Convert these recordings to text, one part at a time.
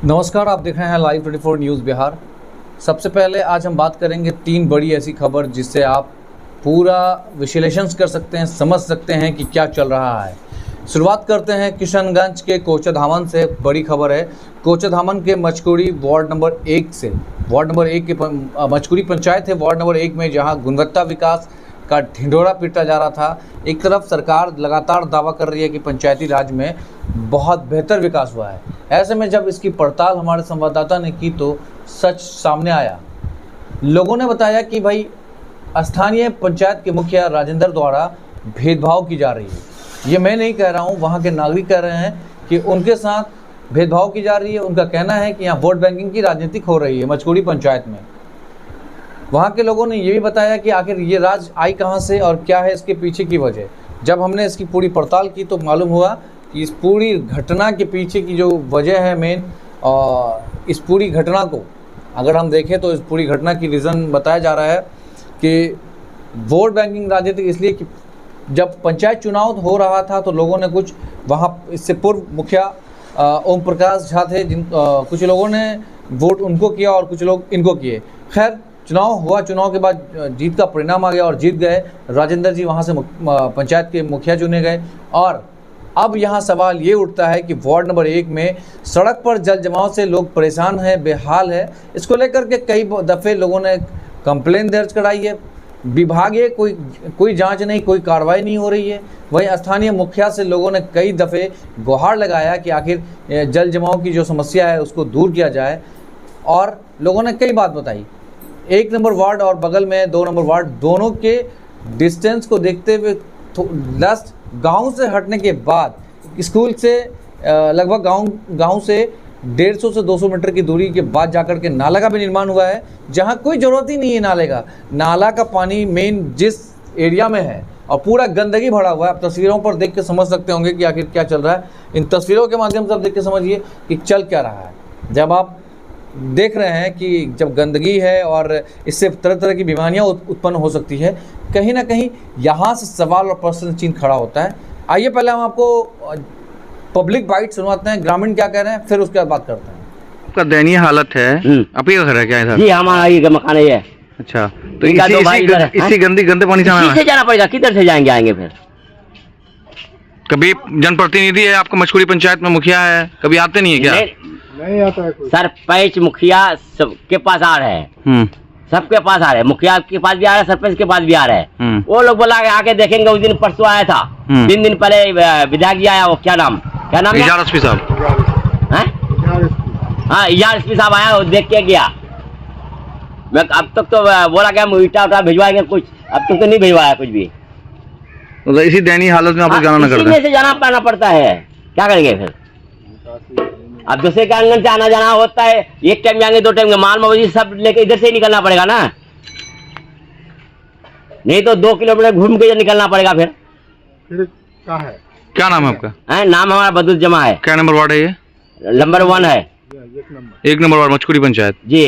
नमस्कार, आप देख रहे हैं लाइव 24 न्यूज़ बिहार। सबसे पहले आज हम बात करेंगे 3 बड़ी ऐसी खबर जिससे आप पूरा विश्लेषण कर सकते हैं, समझ सकते हैं कि क्या चल रहा है। शुरुआत करते हैं किशनगंज के कोचाधामन से। बड़ी खबर है कोचाधामन के मचकुड़ी वार्ड नंबर 1 से। वार्ड नंबर 1 के मचकुड़ी पंचायत है वार्ड नंबर 1 में, जहां गुणवत्ता विकास का ढिंढोरा पीटा जा रहा था। एक तरफ सरकार लगातार दावा कर रही है कि पंचायती राज में बहुत बेहतर विकास हुआ है। ऐसे में जब इसकी पड़ताल हमारे संवाददाता ने की तो सच सामने आया। लोगों ने बताया कि भाई स्थानीय पंचायत के मुखिया राजेंद्र द्वारा भेदभाव की जा रही है। ये मैं नहीं कह रहा हूँ, वहाँ के नागरिक कह रहे हैं कि उनके साथ भेदभाव की जा रही है। उनका कहना है कि यहाँ वोट बैंकिंग की राजनीति हो रही है मचकुड़ी पंचायत में। वहाँ के लोगों ने ये भी बताया कि आखिर ये राज आई कहाँ से और क्या है इसके पीछे की वजह। जब हमने इसकी पूरी पड़ताल की तो मालूम हुआ कि इस पूरी घटना के पीछे की जो वजह है मेन, और इस पूरी घटना को अगर हम देखें तो इस पूरी घटना की रीज़न बताया जा रहा है कि वोट बैंकिंग राजनीति, इसलिए कि जब पंचायत चुनाव हो रहा था तो लोगों ने कुछ वहाँ इससे पूर्व मुखिया ओम प्रकाश झा थे, कुछ लोगों ने वोट उनको किया और कुछ लोग इनको किए। खैर चुनाव हुआ, चुनाव के बाद जीत का परिणाम आ गया और जीत गए राजेंद्र जी, वहाँ से पंचायत के मुखिया चुने गए। और अब यहाँ सवाल ये उठता है कि वार्ड नंबर 1 में सड़क पर जल जमाव से लोग परेशान हैं, बेहाल है। इसको लेकर के कई दफ़े लोगों ने कंप्लेन दर्ज कराई है। विभागीय कोई जांच नहीं, कोई कार्रवाई नहीं हो रही है। वहीं स्थानीय मुखिया से लोगों ने कई दफ़े गुहार लगाया कि आखिर जल जमाव की जो समस्या है उसको दूर किया जाए। और लोगों ने कई बात बताई। 1 नंबर वार्ड और बगल में 2 नंबर वार्ड, दोनों के डिस्टेंस को देखते हुए 10 गांव से हटने के बाद स्कूल से लगभग गांव से 150 से 200 मीटर की दूरी के बाद जाकर के नाला का भी निर्माण हुआ है, जहां कोई ज़रूरत ही नहीं है नाले का। नाला का पानी मेन जिस एरिया में है और पूरा गंदगी भरा हुआ है। आप तस्वीरों पर देख के समझ सकते होंगे कि आखिर क्या चल रहा है। इन तस्वीरों के माध्यम से आप देख के समझिए कि चल क्या रहा है। जब आप देख रहे हैं कि जब गंदगी है और इससे तरह तरह की बीमारियां उत्पन्न हो सकती है, कहीं ना कहीं यहाँ से सवाल और प्रश्न चिन्ह खड़ा होता है। आइए पहले हम आपको पब्लिक बाइट सुनवाते हैं, ग्रामीण क्या कह रहे हैं, फिर उसके बाद बात करते हैं। आपका दयनीय हालत है, आपकी का घर है क्या है? जी हमारा ये मकान है। अच्छा, तो इसी गंदे पानी से जाना पड़ेगा, किधर से जाएंगे फिर? कभी जनप्रतिनिधि है आपका मचकुड़ी पंचायत में, मुखिया है, कभी आते नहीं है क्या? नहीं आता है। सरपंच मुखिया सबके पास आ रहे हैं, सबके पास आ रहे हैं। मुखिया के पास भी आ रहा है, सरपंच के पास भी आ रहे हैं। वो लोग बोला आके देखेंगे। उस दिन परसों आया था, 3 दिन पहले विधायक आया, वो क्या नाम इजार एसपी साहब, हाँ इजार एसपी साहब आया, वो देख के गया। मैं अब तक तो बोला क्या ईटा उटा भिजवाएंगे, कुछ अब तक तो नहीं भिजवाया कुछ भी। तो इसी दयनीय हालत में आपको जाना न करता है, से जाना पाना पड़ता है, क्या करेंगे फिर? अब दूसरे के आंगन से आना जाना होता है, एक टाइम जाएंगे 2 टाइम, माल मवेशी सब लेके इधर से ही निकलना पड़ेगा ना, नहीं तो 2 किलोमीटर घूम के निकलना पड़ेगा फिर क्या है? क्या नाम है आपका? नाम हमारा बदुल जमा है। क्या नंबर वार्ड है ये? नंबर 1 है, 1 नंबर वार्ड मचकुड़ी पंचायत जी।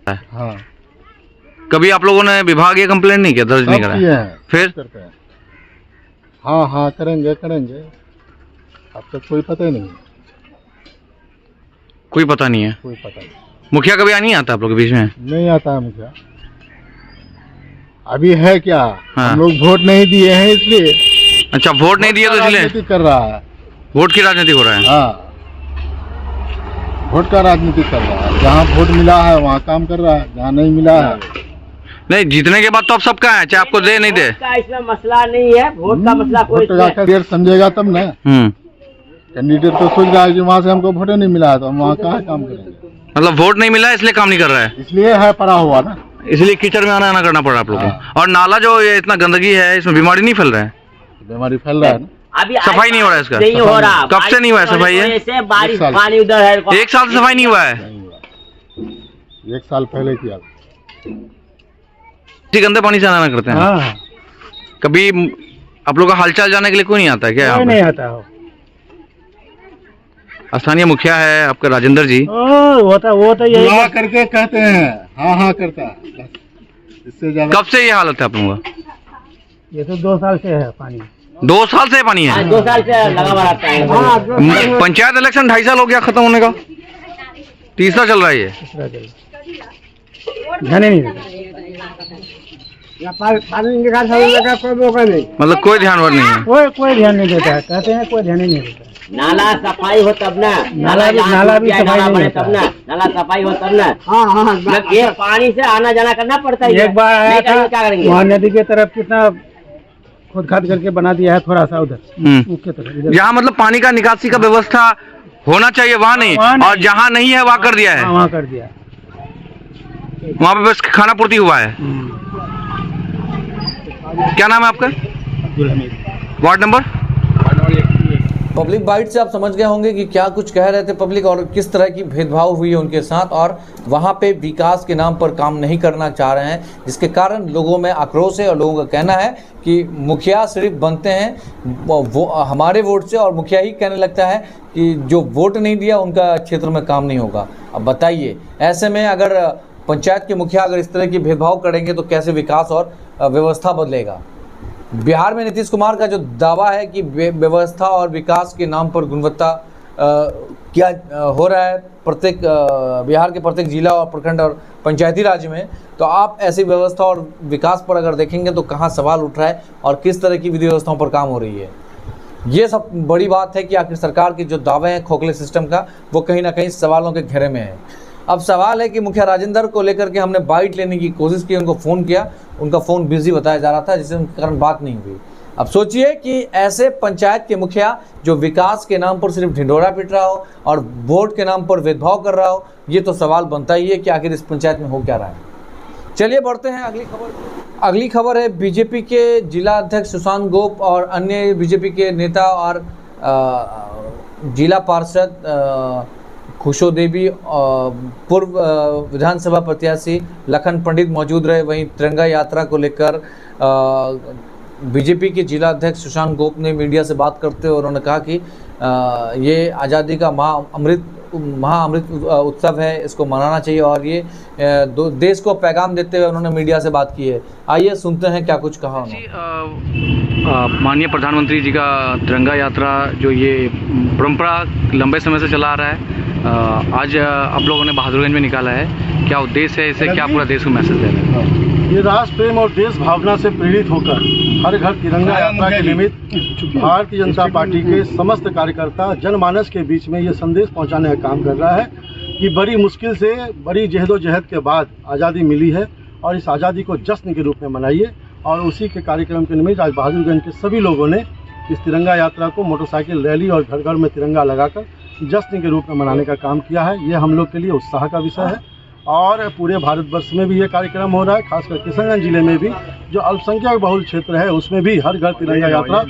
हाँ। कभी आप लोगों ने विभागीय कंप्लेंट नहीं किया, दर्ज नहीं करा? फिर हाँ करेंगे। अब तक कोई पता ही नहीं। कोई पता नहीं है? कोई पता नहीं। मुखिया कभी नहीं आता आप लोग के बीच में? नहीं आता है मुखिया। अभी है क्या? हाँ। हम लोग वोट नहीं दिए हैं इसलिए। अच्छा, वोट नहीं दिए तो इसलिए कर रहा है, वोट की राजनीति हो रहा है। हाँ, वोट का राजनीति कर रहा है। जहाँ वोट मिला है वहाँ काम कर रहा है, जहाँ नहीं मिला है नहीं। जीतने के बाद तो आप सबका है, चाहे आपको दे नहीं दे, इसमें मसला नहीं है। वोट का मसला कोई समझेगा तब ना। कैंडिडेट तो सोच रहा है कि वहाँ से हमको वोट नहीं मिला है तो हम वहाँ कहाँ काम करेंगे। मतलब वोट नहीं मिला है इसलिए काम नहीं कर रहा है, इसलिए है पड़ा हुआ ना, इसलिए कीचड़ में आना करना पड़ रहा है आप लोगों को। और नाला जो ये इतना गंदगी है, इसमें बीमारी नहीं फैल रहा है? बीमारी फैल रहा है ना। अभी सफाई नहीं हो रहा है इसका? नहीं हो रहा। कब से नहीं हुआ है सफाई है? बारिश पानी उधर है, 1 साल से सफाई नहीं हुआ है। 1 साल पहले किया। गंदे पानी से आना करते हैं। हाँ। कभी आप लोग का हालचाल जाने के लिए कोई नहीं आता है क्या? नहीं आता हो। स्थानीय मुखिया है आपका राजेंद्र जी, वो तो यही करके कहते हैं, हाँ करता है। इससे ज्यादा कब से ये हालत है आप लोगों का? ये तो 2 साल से है पानी। 2 साल से पानी है? 2 साल से लगा रहता है। पंचायत इलेक्शन 2.5 साल हो गया खत्म होने का। तीसरा चल रहा है ये। तीसरा चल ध्यान ही नहीं देता। कोई मौका नहीं, मतलब कोई ध्यान नहीं है। कोई ध्यान नहीं देता है, कहते हैं कोई ध्यान ही नहीं देता। नाला सफाई हो तब ना, नाला भी सफाई नहीं तब ना, नाला सफाई हो तब ना। हाँ, ये पानी से आना जाना करना पड़ता है। एक बार आया था, क्या करेंगे? वहाँ नदी के तरफ कितना खुद खाद करके बना दिया है, थोड़ा सा उधर मुख्य तरफ। जहाँ मतलब पानी का निकासी का व्यवस्था होना चाहिए वहाँ नहीं, और जहाँ नहीं है वहाँ कर दिया है। वहाँ कर दिया, वहाँ पे बस खाना पूर्ति हुआ है। क्या नाम है आपका? Abdul Hamid. Ward number? Public bite से आप समझ गए होंगे कि क्या कुछ कह रहे थे पब्लिक और किस तरह की भेदभाव हुई है उनके साथ, और वहाँ पे विकास के नाम पर काम नहीं करना चाह रहे हैं, जिसके कारण लोगों में आक्रोश है। और लोगों का कहना है कि मुखिया सिर्फ बनते हैं वो हमारे वोट से, और मुखिया ही कहने लगता है कि जो वोट नहीं दिया उनका क्षेत्र में काम नहीं होगा। अब बताइए, ऐसे में अगर पंचायत के मुखिया अगर इस तरह की भेदभाव करेंगे तो कैसे विकास और व्यवस्था बदलेगा। बिहार में नीतीश कुमार का जो दावा है कि व्यवस्था और विकास के नाम पर गुणवत्ता क्या हो रहा है प्रत्येक बिहार के प्रत्येक जिला और प्रखंड और पंचायती राज में, तो आप ऐसी व्यवस्था और विकास पर अगर देखेंगे तो कहाँ सवाल उठ रहा है और किस तरह की विधि व्यवस्थाओं पर काम हो रही है। ये सब बड़ी बात है कि आखिर सरकार के जो दावे हैं खोखले सिस्टम का, वो कहीं ना कहीं सवालों के घेरे में है। अब सवाल है कि मुखिया राजेंद्र को लेकर के हमने बाइट लेने की कोशिश की, उनको फ़ोन किया, उनका फ़ोन बिजी बताया जा रहा था, जिससे उनके कारण बात नहीं हुई। अब सोचिए कि ऐसे पंचायत के मुखिया जो विकास के नाम पर सिर्फ ढिंढोरा पीट रहा हो और वोट के नाम पर भेदभाव कर रहा हो, ये तो सवाल बनता ही है कि आखिर इस पंचायत में हो क्या रहा है। चलिए बढ़ते हैं अगली खबर। अगली खबर है बीजेपी के जिला अध्यक्ष सुशांत गोप और अन्य बीजेपी के नेता और जिला पार्षद खुशो देवी, पूर्व विधानसभा प्रत्याशी लखन पंडित मौजूद रहे। वहीं तिरंगा यात्रा को लेकर बीजेपी के जिला अध्यक्ष सुशांत गोप ने मीडिया से बात करते हुए उन्होंने कहा कि ये आज़ादी का महाअमृत उत्सव है, इसको मनाना चाहिए, और ये देश को पैगाम देते हुए उन्होंने मीडिया से बात की है। आइए सुनते हैं क्या कुछ कहा उन्होंने। माननीय प्रधानमंत्री जी का तिरंगा यात्रा जो ये परंपरा लंबे समय से चला आ रहा है, आज आप लोगों ने बहादुरगंज में निकाला है, क्या उद्देश्य है इसे, क्या पूरा देश को मैसेज दे रहे हैं? ये राष्ट्र प्रेम और देश भावना से प्रेरित होकर हर घर तिरंगा यात्रा के निमित्त भारतीय जनता पार्टी के समस्त कार्यकर्ता जनमानस के बीच में ये संदेश पहुंचाने का काम कर रहा है कि बड़ी मुश्किल से, बड़ी जहदोजहद के बाद आज़ादी मिली है, और इस आज़ादी को जश्न के रूप में मनाइए। और उसी के कार्यक्रम के निमित्त आज बहादुरगंज के सभी लोगों ने इस तिरंगा यात्रा को मोटरसाइकिल रैली और घर घर में तिरंगा लगाकर जश्न के रूप में मनाने का काम किया है। ये हम लोग के लिए उत्साह का विषय है, और पूरे भारतवर्ष में भी ये कार्यक्रम हो रहा है। खासकर किशनगंज जिले में भी जो अल्पसंख्यक बहुल क्षेत्र है, उसमें भी हर घर तिरंगा यात्रा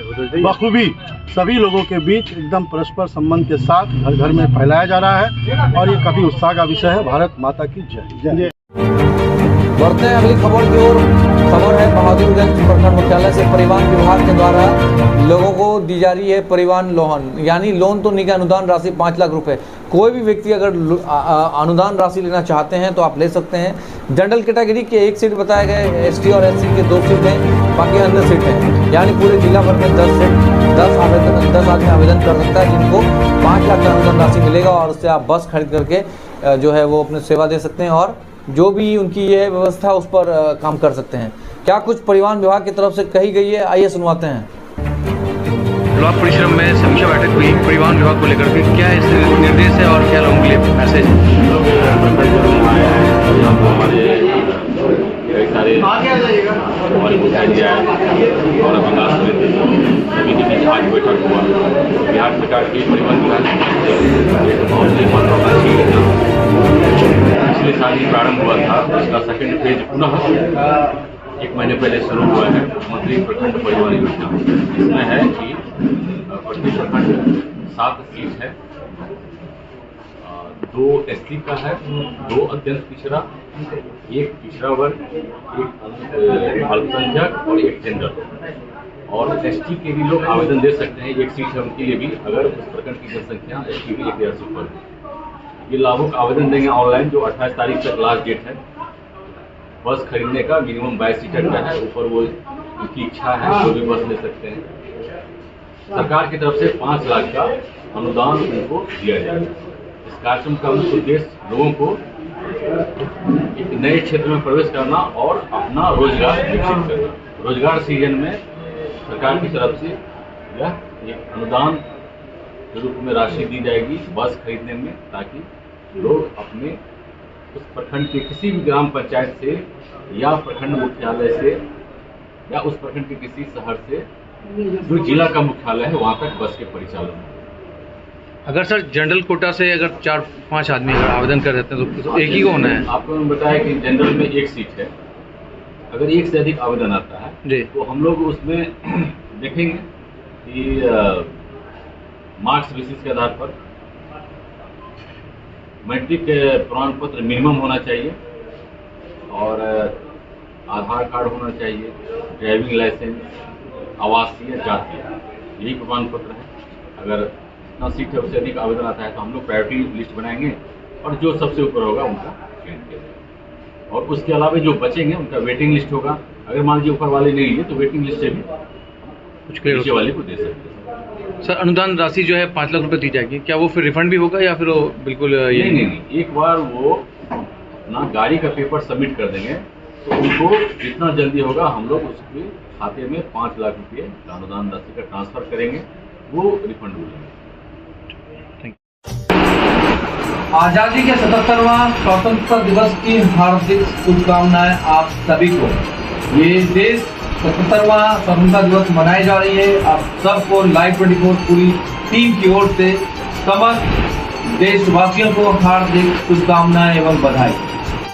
बखूबी सभी लोगों के बीच एकदम परस्पर संबंध के साथ घर घर में फैलाया जा रहा है, और ये काफ़ी उत्साह का विषय है। भारत माता की जय। बढ़ते हैं अगली खबर की ओर। खबर है बहादुरगंज प्रखंड मुख्यालय से परिवहन विभाग के द्वारा लोगों को दी जा रही है परिवहन लोन, यानी लोन तो नहीं, अनुदान राशि 5 लाख रुपए। कोई भी व्यक्ति अगर अनुदान राशि लेना चाहते हैं तो आप ले सकते हैं। जनरल कैटेगरी के 1 सीट बताए गए, एसटी और एससी के 2 सीट हैं, बाकी अन्य सीट हैं, यानी पूरे जिला भर में 10 आदमी आवेदन कर सकता है, जिनको 5 लाख का अनुदान राशि मिलेगा, और उससे आप बस खरीद करके जो है वो अपनी सेवा दे सकते हैं, और जो भी उनकी ये व्यवस्था उस पर काम कर सकते हैं। क्या कुछ परिवहन विभाग की तरफ से कही गई है, आइए सुनवाते हैं। ब्लॉक परिश्रम में समीक्षा बैठक हुई परिवहन विभाग को लेकर के, क्या इस निर्देश है और क्या लोगों के लिए मैसेज है? हमारे मुखिया और सभी के बीच आज बैठक हुआ। बिहार सरकार की परिवहन विभाग पिछले साल ही प्रारंभ हुआ था, उसका सेकंड फेज पुनः 1 महीने पहले शुरू हुआ है। मंत्री प्रखंड परिवहन योजना, इसमें है कि प्रति प्रखंड 7 सीट है, 2 एसटी का है, 2 अत्यंत पिछड़ा, 1 पिछड़ा वर्ग, 1 अल्पसंख्यक और 1 जनरल। और एसटी के भी लोग आवेदन दे सकते हैं, 1 सीट है उनके लिए भी, अगर उस प्रखंड की जनसंख्या एसटी की 1,000 से ऊपर। ये लाभुक आवेदन देंगे ऑनलाइन, जो 28 तारीख तक लास्ट डेट है। बस खरीदने का मिनिमम 22 सीटर का है, ऊपर वो उनकी इच्छा है कोई भी बस ले सकते हैं। सरकार की तरफ से 5 लाख का अनुदान उनको दिया जाएगा। इस कार्यक्रम का मुख्य उद्देश्य लोगों को एक नए क्षेत्र में प्रवेश करना और अपना रोजगार विकसित करना। रोजगार सीजन में सरकार की तरफ से यह एक अनुदान के रूप में राशि दी जाएगी बस खरीदने में, ताकि लोग अपने उस प्रखंड के किसी भी ग्राम पंचायत से या प्रखंड मुख्यालय से या उस प्रखंड के किसी शहर से जो जिला का मुख्यालय है वहां तक बस के परिचालन। अगर सर जनरल कोटा से अगर 4-5 आदमी अगर आवेदन कर देते हैं तो एक ही को होना है? आपको मैंने बताया कि जनरल में एक सीट है, अगर एक से अधिक आवेदन आता है जी तो हम लोग उसमें देखेंगे कि मार्क्स बेसिस के आधार पर मैट्रिक प्रमाण पत्र मिनिमम होना चाहिए और आधार कार्ड होना चाहिए, ड्राइविंग लाइसेंस, आवासीय, जातीय, यही प्रमाण पत्र है। अगर इतना सीट है उससे अधिक आवेदन आता है तो हम लोग प्रायोरिटी लिस्ट बनाएंगे और जो सबसे ऊपर होगा उनका चयन किया जाएगा। और उसके अलावा जो बचेंगे उनका वेटिंग लिस्ट होगा। अगर मान लीजिए ऊपर वाले नहीं लिए तो वेटिंग लिस्ट से भी कुछ नीचे वाले को दे सकते हैं। सर अनुदान राशि जो है 5 लाख रुपए दी जाएगी, क्या वो फिर रिफंड भी होगा या फिर वो बिल्कुल नहीं, एक बार वो अपना गाड़ी का पेपर सबमिट कर देंगे तो उनको जितना जल्दी होगा हम लोग उसके खाते में 5 लाख रुपये अनुदान राशि का ट्रांसफर करेंगे, वो रिफंड हो जाएंगे। आजादी के 77वां स्वतंत्रता दिवस की हार्दिक शुभकामनाएं आप सभी को। ये देश 77वां स्वतंत्रता दिवस मनाई जा रही है। आप सबको लाइव 24 पूरी टीम की ओर से समस्त देशवासियों को हार्दिक शुभकामनाएं एवं बधाई।